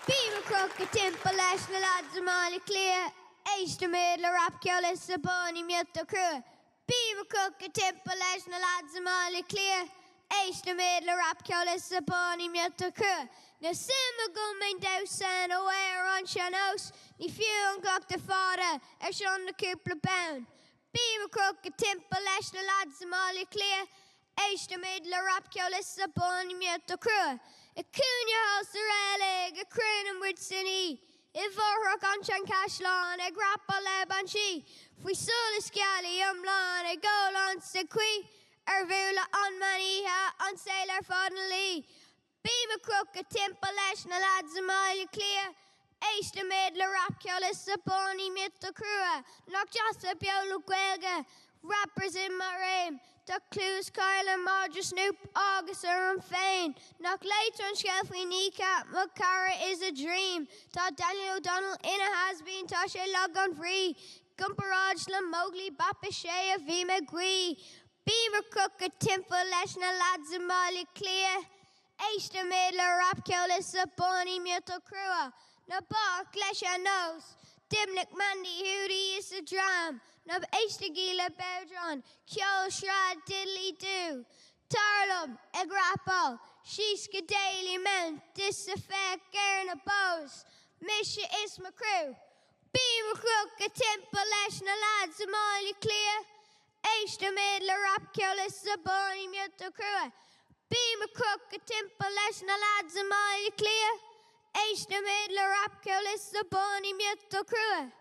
Bíma croca timpa leis na lads mála clia, éiste méid le Rapcheoil sa bóní miota crua. Bíma croca timpa leis na lads mála clia, éiste méid le Rapcheoil sa bóní miota crua. Na sima gummain dausan ó an seanós, ní fiú an gach de fada sean na cúpla bound. Bíma croca timpa leis na lads mála clia, éiste méid le Rapcheoil sa bóní miota crua. I cúne hos ar elig, a crún an bwyd sy'n I. I fforhroc an sian caslan, ag rapa leb an si. Fwy sôl ysgiali ymlan, ag golan sy'n cwi. Fwla an maniha, an seil ar fod yn li. Bíma croca timpa leis na lads y mael clia. Éiste méid le Rapcheoil sa bóní miota crua. Knock jas a biol o gaeilge, rappers in my raim. Duck clues Kyle and Marge Snoop August are féin. Knock later on shelf we kneecap Macara is a dream. Ta Daniel O'Donnell in a has-been ta she log on free. Gumparage la Mowgli Bappa Shea V McGwee. Beaver cook a timpa leis na lads in Molly clear. Éiste méid le Rapcheoil sa bóní miota crua. Na bach leis a nose. Dimnick Mandy Hootie is a dram. Nub éiste gila Beudron. Kjol shrad diddly do. Tarlum ag rapal. Sheeska daily men. Disaffect Gerna bows. Misha is my crew. Bíma crook a timpa leis na lads a mála clia. Éiste méid le Rapcheoil sa bóní miota crua. Bíma crook a timpa leis na lads a mála clia. Éiste méid le Rapcheoil sa bóní miota crua.